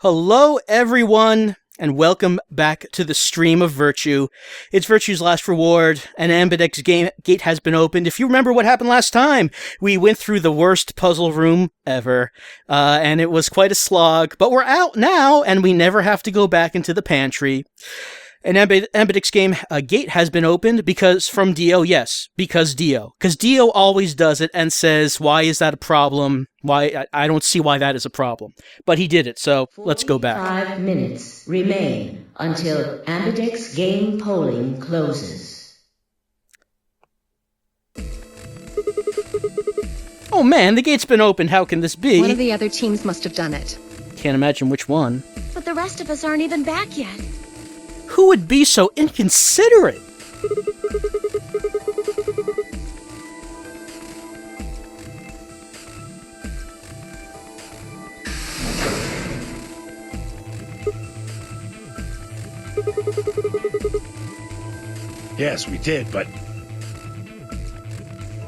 Hello, everyone, and welcome back to the Stream of Virtue. It's Virtue's last reward. An Ambidex gate has been opened. If you remember what happened last time, we went through the worst puzzle room ever, and it was quite a slog. But we're out now, and we never have to go back into the pantry. An Ambidex gate has been opened because from Dio, yes, because Dio. Because Dio always does it and says, why is that a problem? Why? I don't see why that is a problem. But he did it, so let's go back. 5 minutes remain until Ambidex game polling closes. Oh man, the gate's been opened. How can this be? One of the other teams must have done it. Can't imagine which one. But the rest of us aren't even back yet. Who would be so inconsiderate? Yes, we did, but...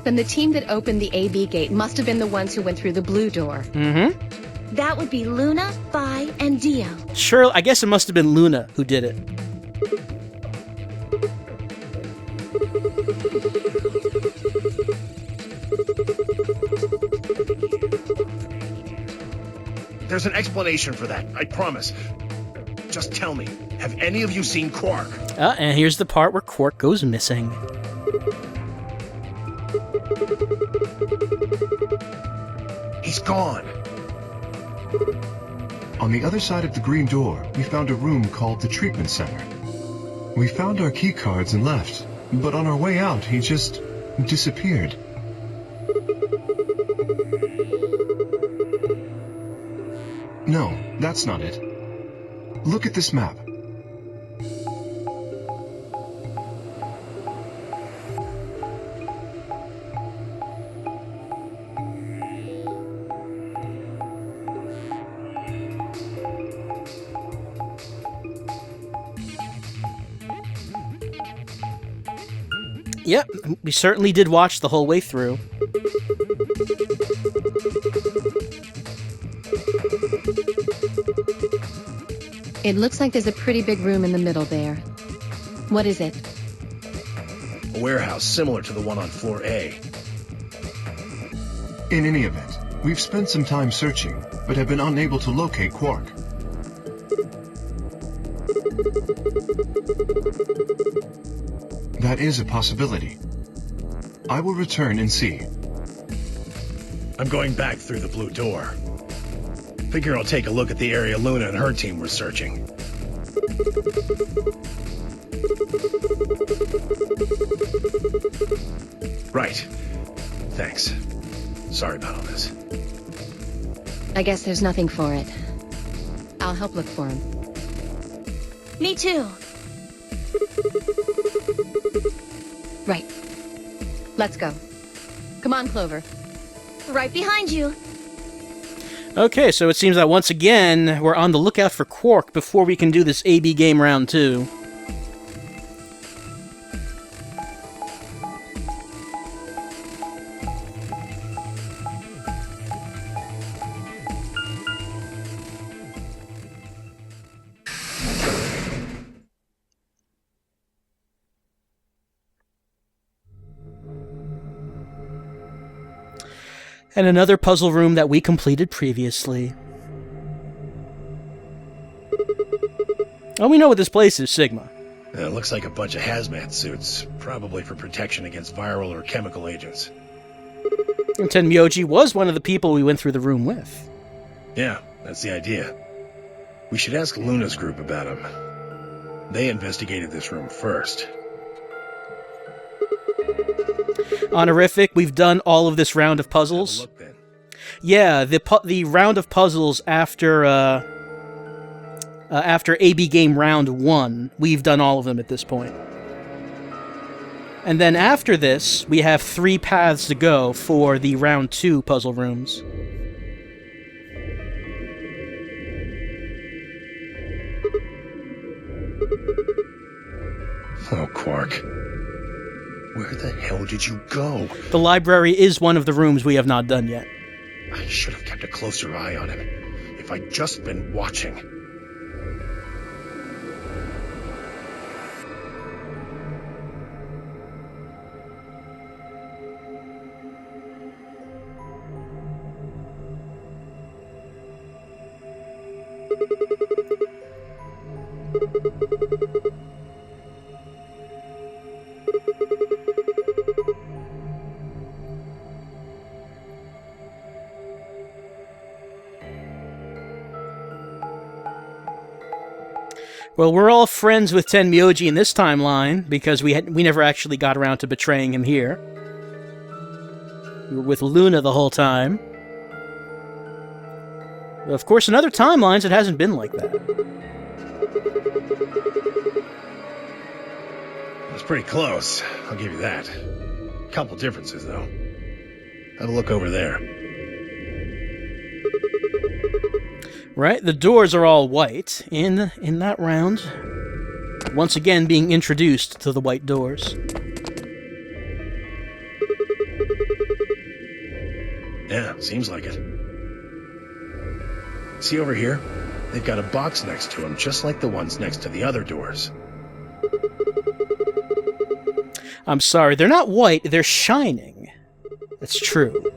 Then the team that opened the AB gate must have been the ones who went through the blue door. Mm-hmm. That would be Luna, Vi, and Dio. Sure, I guess it must have been Luna who did it. There's an explanation for that, I promise. Just tell me, have any of you seen Quark? And here's the part where Quark goes missing. He's gone. On the other side of the green door, we found a room called the treatment center. We found our key cards and left, but on our way out, he just disappeared. No, that's not it. Look at this map. Yep, we certainly did watch the whole way through. It looks like there's a pretty big room in the middle there. What is it? A warehouse similar to the one on floor A. In any event, we've spent some time searching, but have been unable to locate Quark. That is a possibility. I will return and see. I'm going back through the blue door. Figure I'll take a look at the area Luna and her team were searching. Right. Thanks. Sorry about all this. I guess there's nothing for it. I'll help look for him. Me too. Right. Let's go. Come on, Clover. Right behind you. Okay, so it seems that once again, we're on the lookout for Quark before we can do this AB game round 2. And another puzzle room that we completed previously. Oh, we know what this place is, Sigma. It looks like a bunch of hazmat suits, probably for protection against viral or chemical agents. And Tenmyoji was one of the people we went through the room with. Yeah, that's the idea. We should ask Luna's group about him. They investigated this room first. Honorific, we've done all of this round of puzzles. Have a look, then. Yeah, the round of puzzles after AB game round 1, we've done all of them at this point. And then after this, we have 3 paths to go for the round 2 puzzle rooms. Oh, Quark. Where the hell did you go? The library is one of the rooms we have not done yet. I should have kept a closer eye on him. If I'd just been watching. Well, we're all friends with Tenmyoji in this timeline, because we never actually got around to betraying him here. We were with Luna the whole time. But of course, in other timelines, it hasn't been like that. It was pretty close, I'll give you that. Couple differences, though. Have a look over there. Right, the doors are all white in that round. Once again being introduced to the white doors. Yeah, seems like it. See over here? They've got a box next to them, just like the ones next to the other doors. I'm sorry, they're not white, they're shining. That's true.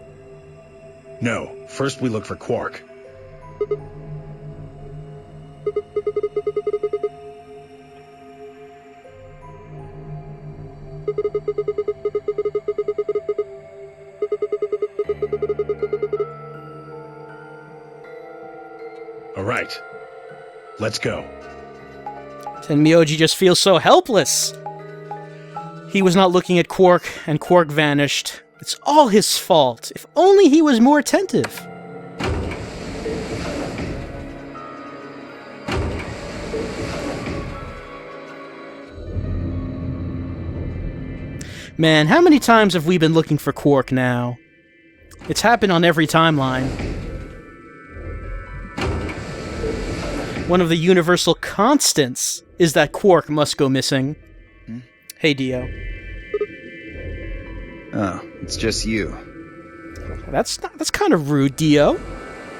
No, first we look for Quark. All right, let's go. Tenmyoji just feels so helpless. He was not looking at Quark, and Quark vanished. It's all his fault. If only he was more attentive. Man, how many times have we been looking for Quark now? It's happened on every timeline. One of the universal constants is that Quark must go missing. Hey, Dio. Oh, it's just you. That's kind of rude, Dio.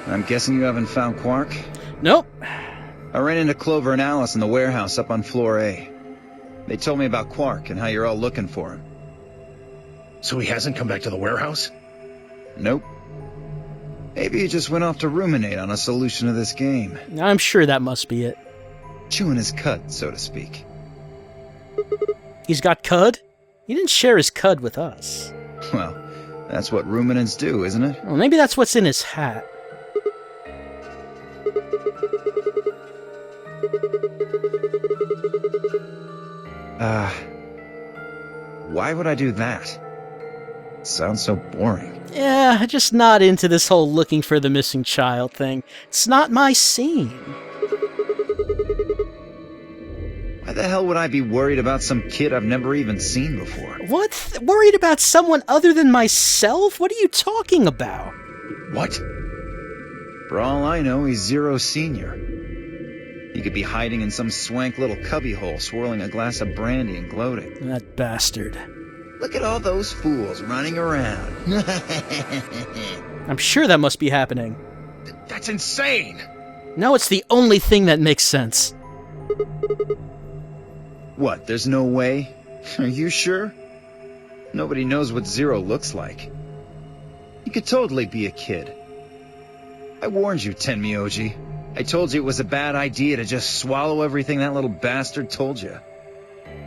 I'm guessing you haven't found Quark? Nope. I ran into Clover and Alice in the warehouse up on floor A. They told me about Quark and how you're all looking for him. So he hasn't come back to the warehouse? Nope. Maybe he just went off to ruminate on a solution to this game. I'm sure that must be it. Chewing his cud, so to speak. He's got cud? He didn't share his cud with us. Well, that's what ruminants do, isn't it? Well, maybe that's what's in his hat. Why would I do that? Sounds so boring. Yeah, just not into this whole looking for the missing child thing. It's not my scene. Why the hell would I be worried about some kid I've never even seen before? What? Worried about someone other than myself? What are you talking about? What? For all I know, he's Zero Senior. He could be hiding in some swank little cubbyhole, swirling a glass of brandy and gloating. That bastard. Look at all those fools running around. I'm sure that must be happening. That's insane! No, it's the only thing that makes sense. What, there's no way? Are you sure? Nobody knows what Zero looks like. He could totally be a kid. I warned you, Tenmyoji. I told you it was a bad idea to just swallow everything that little bastard told you.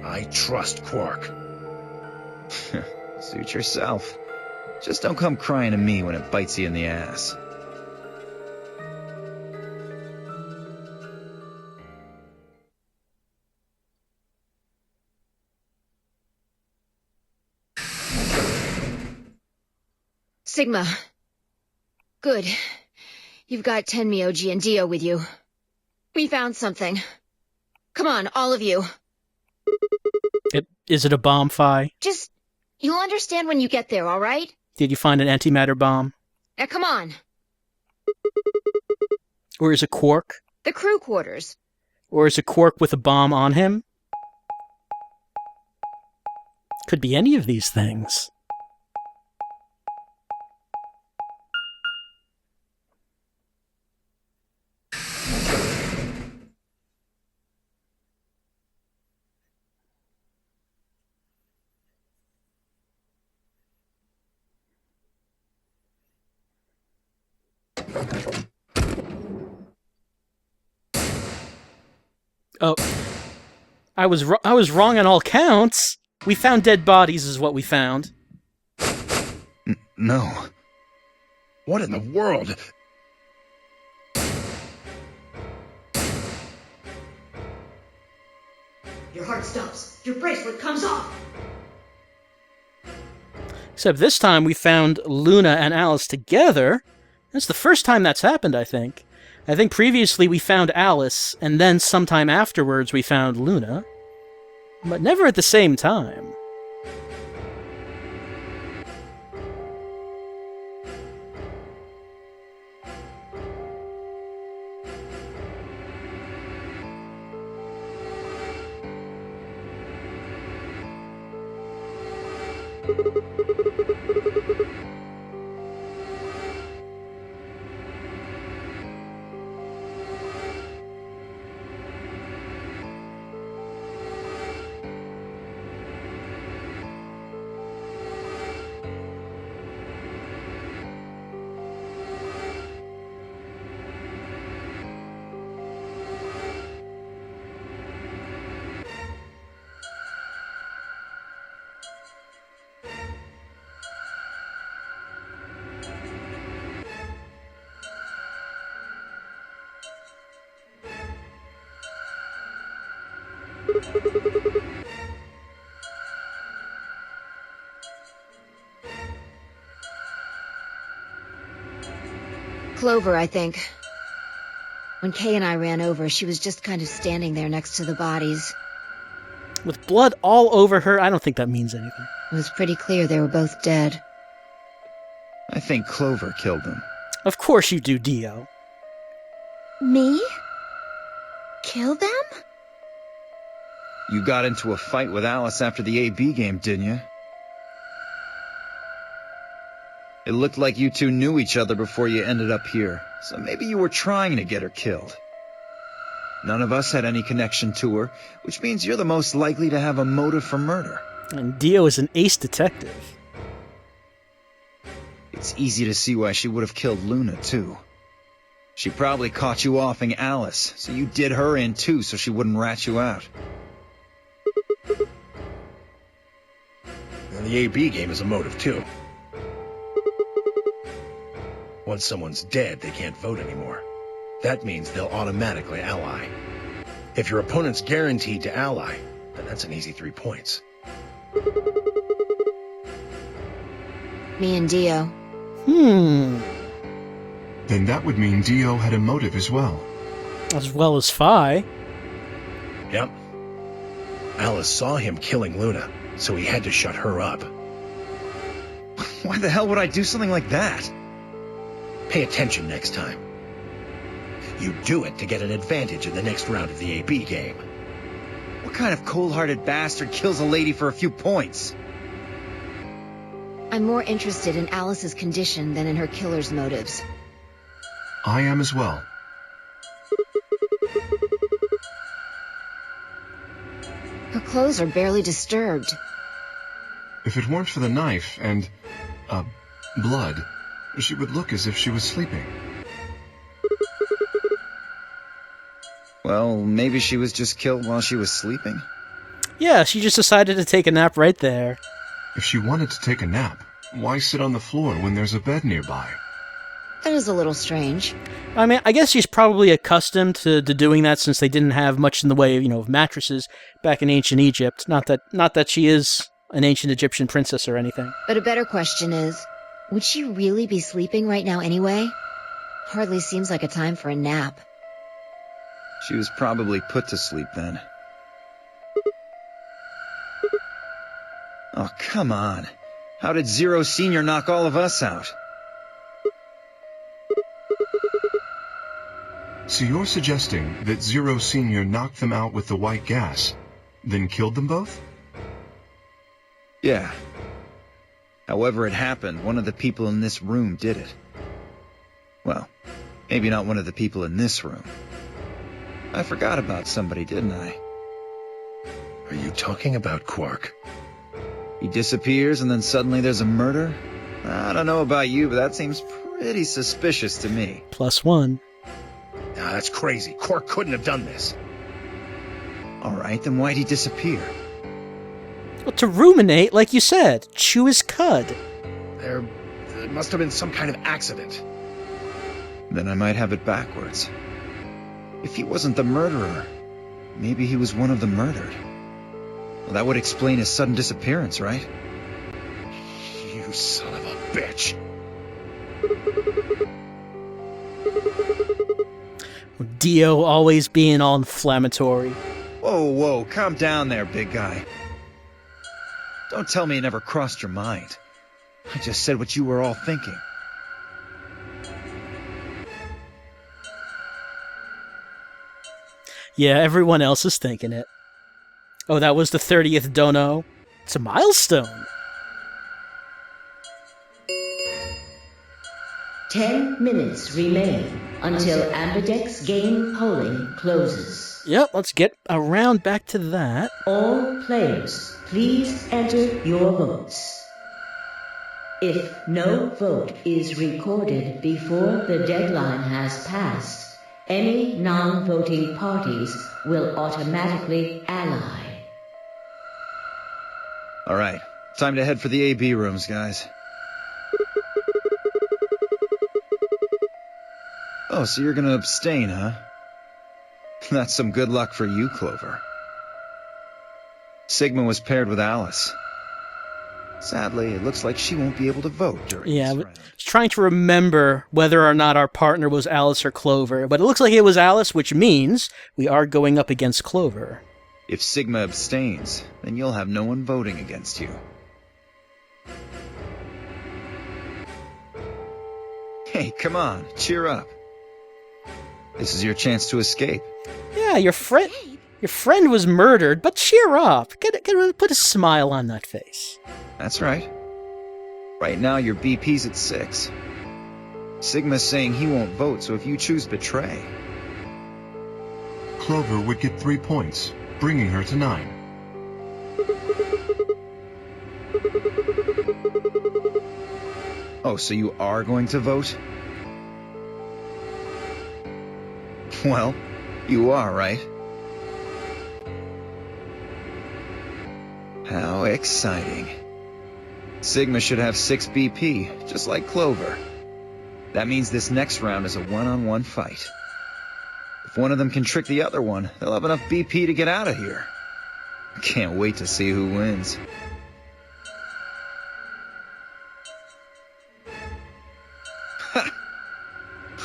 I trust Quark. Suit yourself. Just don't come crying to me when it bites you in the ass. Sigma. Good. You've got Tenmyoji and Dio with you. We found something. Come on, all of you. Is it a bomb, Phi? Just, you'll understand when you get there, all right? Did you find an antimatter bomb? Now come on. Or is it Quark? The crew quarters. Or is it Quark with a bomb on him? Could be any of these things. Oh, I was wrong on all counts. We found dead bodies is what we found. No. What in the world? Your heart stops. Your bracelet comes off. Except this time we found Luna and Alice together. That's the first time that's happened, I think. I think previously we found Alice, and then sometime afterwards we found Luna. But never at the same time. Clover, I think. When Kay and I ran over, she was just kind of standing there next to the bodies. With blood all over her, I don't think that means anything. It was pretty clear they were both dead. I think Clover killed them. Of course you do, Dio. Me? Kill them? You got into a fight with Alice after the AB game, didn't you? It looked like you two knew each other before you ended up here, so maybe you were trying to get her killed. None of us had any connection to her, which means you're the most likely to have a motive for murder. And Dio is an ace detective. It's easy to see why she would have killed Luna, too. She probably caught you offing Alice, so you did her in too so she wouldn't rat you out. And the AB game is a motive, too. Once someone's dead, they can't vote anymore. That means they'll automatically ally. If your opponent's guaranteed to ally, then that's an easy 3 points. Me and Dio. Then that would mean Dio had a motive as well. As well as Phi. Yep. Alice saw him killing Luna, so he had to shut her up. Why the hell would I do something like that? Pay attention next time. You do it to get an advantage in the next round of the AB game. What kind of cold-hearted bastard kills a lady for a few points? I'm more interested in Alice's condition than in her killer's motives. I am as well. Her clothes are barely disturbed. If it weren't for the knife and, blood, she would look as if she was sleeping. Well, maybe she was just killed while she was sleeping. Yeah, she just decided to take a nap right there. If she wanted to take a nap, why sit on the floor when there's a bed nearby? That is a little strange. I mean, I guess she's probably accustomed to doing that since they didn't have much in the way of, of mattresses back in ancient Egypt. Not that she is an ancient Egyptian princess or anything. But a better question is, would she really be sleeping right now anyway? Hardly seems like a time for a nap. She was probably put to sleep then. Oh, come on. How did Zero Senior knock all of us out? So you're suggesting that Zero Senior knocked them out with the white gas, then killed them both? Yeah. However it happened, one of the people in this room did it. Well, maybe not one of the people in this room. I forgot about somebody, didn't I? Are you talking about Quark? He disappears and then suddenly there's a murder? I don't know about you, but that seems Pretty suspicious to me. +1. Nah, that's crazy. Quark couldn't have done this. Alright, then why'd he disappear? Well, to ruminate, like you said. Chew his cud. There must have been some kind of accident. Then I might have it backwards. If he wasn't the murderer, maybe he was one of the murdered. Well, that would explain his sudden disappearance, right? You son of a bitch. Dio always being all inflammatory. Whoa, calm down there, big guy. Don't tell me it never crossed your mind. I just said what you were all thinking. Yeah, everyone else is thinking it. Oh, that was the 30th dono. It's a milestone. 10 minutes remain until Ambidex game polling closes. Yep, let's get around back to that. All players, please enter your votes. If no vote is recorded before the deadline has passed, any non-voting parties will automatically ally. Alright, time to head for the AB rooms, guys. Oh, so you're gonna abstain, huh? That's some good luck for you, Clover. Sigma was paired with Alice. Sadly, it looks like she won't be able to vote during Yeah, this but round. I was trying to remember whether or not our partner was Alice or Clover, but it looks like it was Alice, which means we are going up against Clover. If Sigma abstains, then you'll have no one voting against you. Hey, come on, cheer up. This is your chance to escape. Yeah, your friend was murdered, but cheer up. Put a smile on that face. That's right. Right now, your BP's at 6. Sigma's saying he won't vote, so if you choose betray... Clover would get 3 points, bringing her to 9. Oh, so you are going to vote? Well, you are, right? How exciting. Sigma should have 6 BP, just like Clover. That means this next round is a one-on-one fight. If one of them can trick the other one, they'll have enough BP to get out of here. Can't wait to see who wins.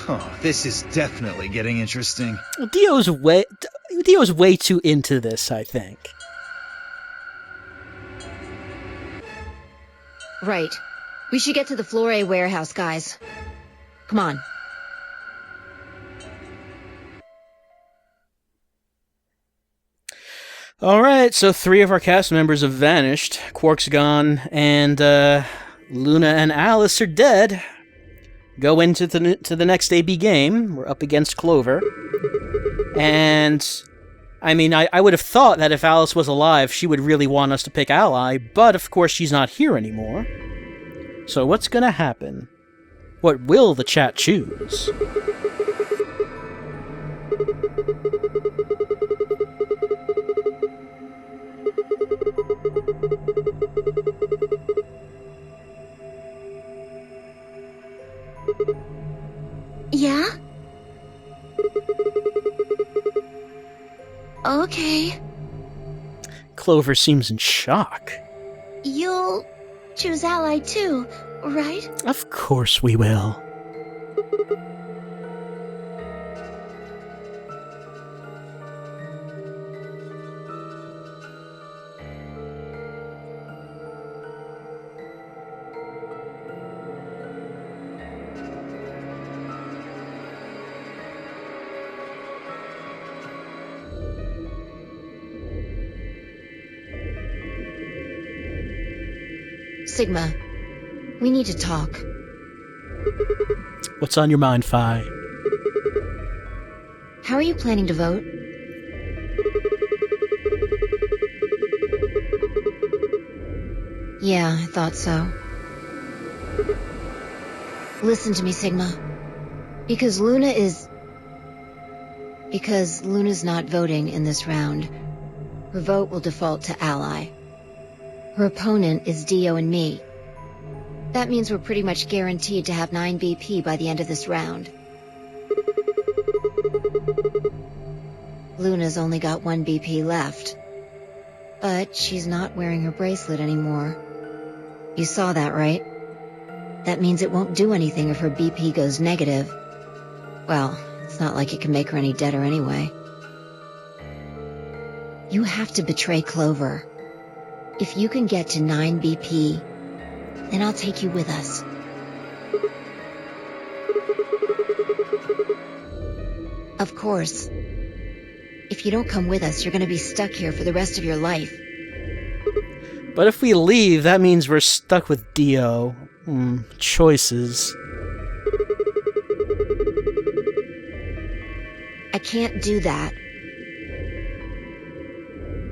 Oh, this is definitely getting interesting. Dio's way too into this, I think. Right. We should get to the Floor A warehouse, guys. Come on. Alright, so 3 of our cast members have vanished. Quark's gone, and Luna and Alice are dead. Go into the next AB game. We're up against Clover. And, I mean, I would have thought that if Alice was alive, she would really want us to pick Ally, but of course she's not here anymore. So what's gonna happen? What will the chat choose? Yeah? Okay. Clover seems in shock. You'll choose Ally too, right? Of course we will. Sigma, we need to talk. What's on your mind, Phi? How are you planning to vote? Yeah, I thought so. Listen to me, Sigma. Because Luna's not voting in this round, her vote will default to ally. Her opponent is Dio and me. That means we're pretty much guaranteed to have 9 BP by the end of this round. Luna's only got 1 BP left. But she's not wearing her bracelet anymore. You saw that, right? That means it won't do anything if her BP goes negative. Well, it's not like it can make her any deader anyway. You have to betray Clover. If you can get to 9 BP, then I'll take you with us. Of course. If you don't come with us, you're going to be stuck here for the rest of your life. But if we leave, that means we're stuck with Dio. Choices. I can't do that.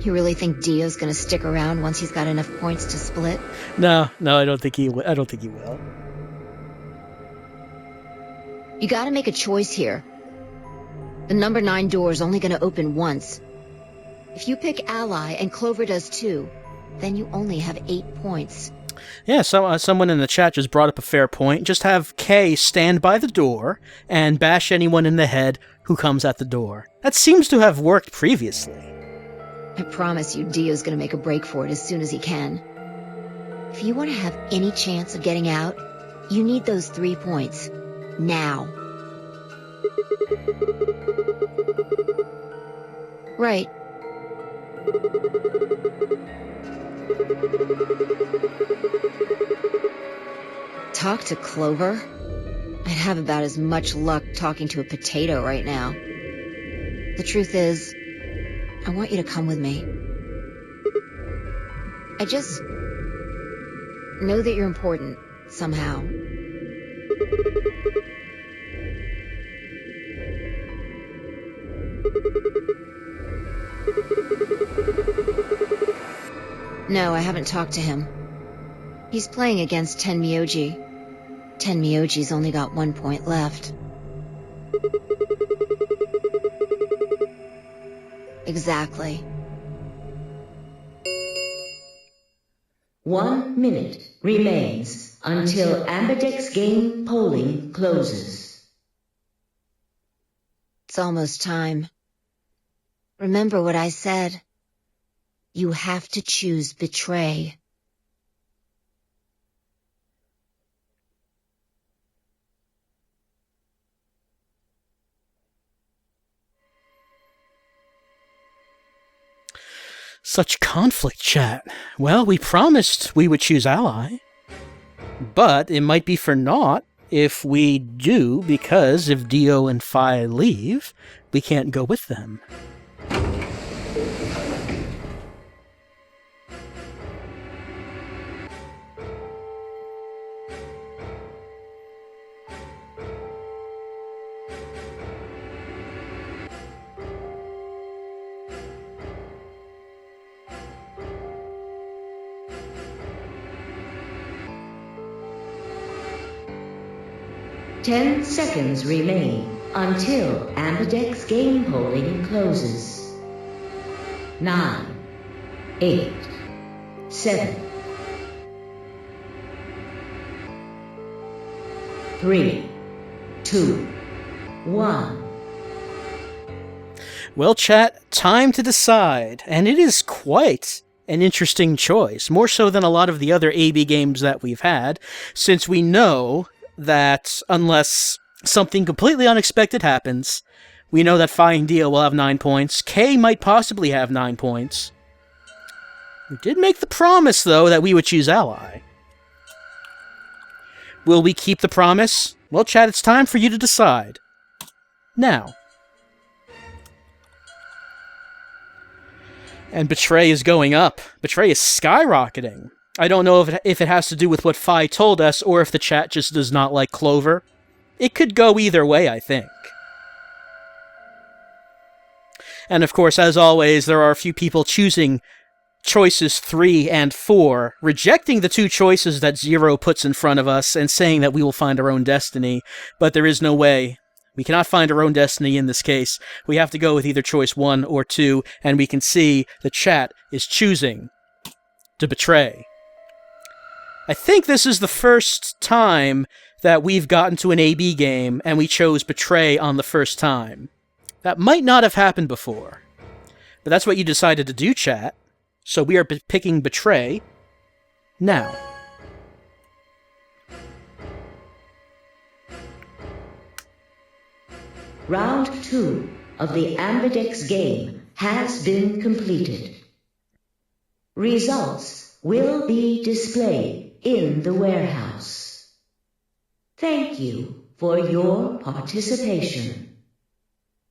You really think Dio's gonna stick around once he's got enough points to split? No, I don't think he will. You gotta make a choice here. The number 9 door is only gonna open once. If you pick ally and Clover does too, then you only have 8 points. Yeah, someone in the chat just brought up a fair point. Just have Kay stand by the door and bash anyone in the head who comes at the door. That seems to have worked previously. I promise you Dio's gonna make a break for it as soon as he can. If you want to have any chance of getting out, you need those 3 points. Now. Right. Talk to Clover? I'd have about as much luck talking to a potato right now. The truth is, I want you to come with me. I just know that you're important, somehow. No, I haven't talked to him. He's playing against Tenmyoji. Tenmyoji's only got 1 point left. Exactly. 1 minute remains until Ambidex game polling closes. It's almost time. Remember what I said. You have to choose betray. Such conflict, chat. Well, we promised we would choose ally. But it might be for naught if we do, because if Dio and Phi leave, we can't go with them. Ten seconds remain until Ambidex game polling closes. 9, 8, 7, 3, 2, 1. Well, chat, time to decide, and it is quite an interesting choice, more so than a lot of the other AB games that we've had, since we know that unless something completely unexpected happens, we know that Phi and Dio will have 9 points. Kay might possibly have 9 points. We did make the promise, though, that we would choose ally. Will we keep the promise? Well, chat, it's time for you to decide. Now. And Betray is going up. Betray is skyrocketing. I don't know if it has to do with what Phi told us, or if the chat just does not like Clover. It could go either way, I think. And of course, as always, there are a few people choosing choices 3 and 4, rejecting the two choices that Zero puts in front of us and saying that we will find our own destiny, but there is no way. We cannot find our own destiny in this case. We have to go with either choice 1 or 2, and we can see the chat is choosing to betray. I think this is the first time that we've gotten to an AB game and we chose betray on the first time. That might not have happened before. But that's what you decided to do, chat. So we are picking betray now. Round 2 of the Ambidex game has been completed. Results will be displayed in the warehouse. Thank you for your participation.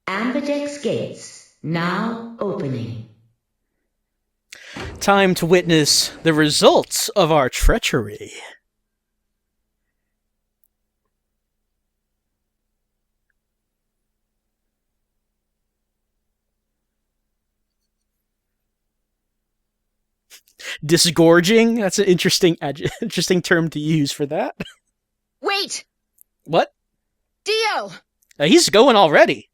Ambidex gates now opening. Time to witness the results of our treachery. Disgorging? That's an interesting term to use for that. Wait! What? Dio! He's going already.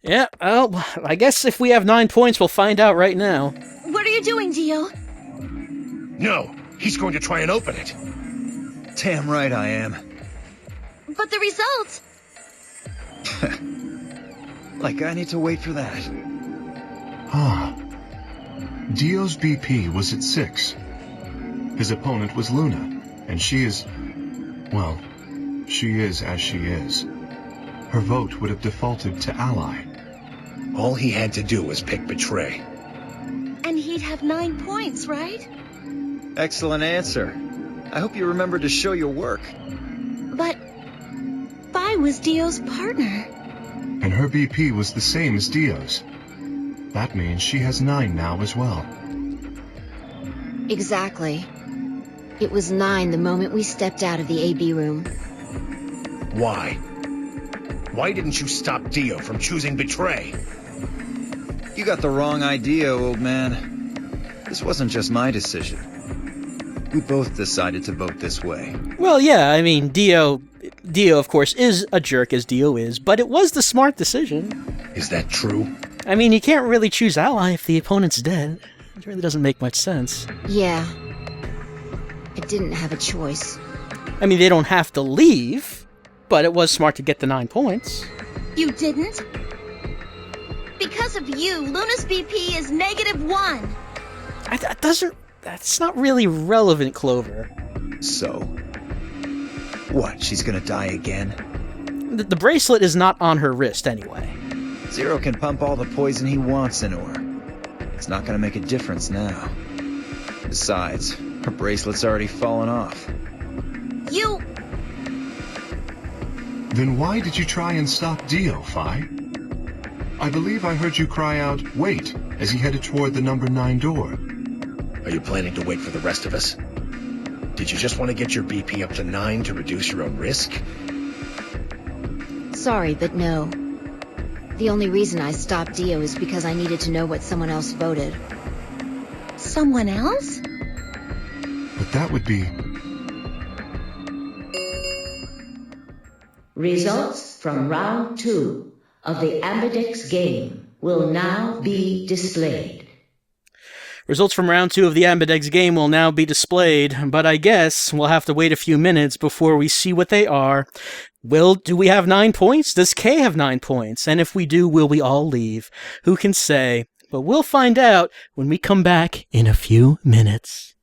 Yeah, well, I guess if we have 9 points, we'll find out right now. What are you doing, Dio? No, he's going to try and open it. Damn right I am. But the results! Like I need to wait for that. Ah. Dio's BP was at 6. His opponent was Luna, and she is... well, she is as she is. Her vote would have defaulted to Ally. All he had to do was pick betray. And he'd have 9 points, right? Excellent answer. I hope you remember to show your work. But Phi was Dio's partner. And her BP was the same as Dio's. That means she has 9 now as well. Exactly. It was 9 the moment we stepped out of the AB room. Why? Why didn't you stop Dio from choosing betray? You got the wrong idea, old man. This wasn't just my decision. We both decided to vote this way. Well, yeah, I mean, Dio, of course, is a jerk as Dio is, but it was the smart decision. Is that true? I mean, you can't really choose Ally if the opponent's dead. It really doesn't make much sense. Yeah. I didn't have a choice. I mean, they don't have to leave, but it was smart to get the 9 points. You didn't? Because of you, Luna's BP is -1. That's not really relevant, Clover. So? What, she's gonna die again? The bracelet is not on her wrist anyway. Zero can pump all the poison he wants into her. It's not gonna make a difference now. Besides, her bracelet's already fallen off. You... Then why did you try and stop Dio, Phi? I believe I heard you cry out, "Wait," as he headed toward the number 9 door. Are you planning to wait for the rest of us? Did you just want to get your BP up to 9 to reduce your own risk? Sorry, but no. The only reason I stopped Dio is because I needed to know what someone else voted. Someone else? But that would be... Results from round 2 of the Ambidex game will now be displayed. Results from round 2 of the Ambidex game will now be displayed, but I guess we'll have to wait a few minutes before we see what they are. Do we have 9 points? Does K have 9 points? And if we do, will we all leave? Who can say? But we'll find out when we come back in a few minutes.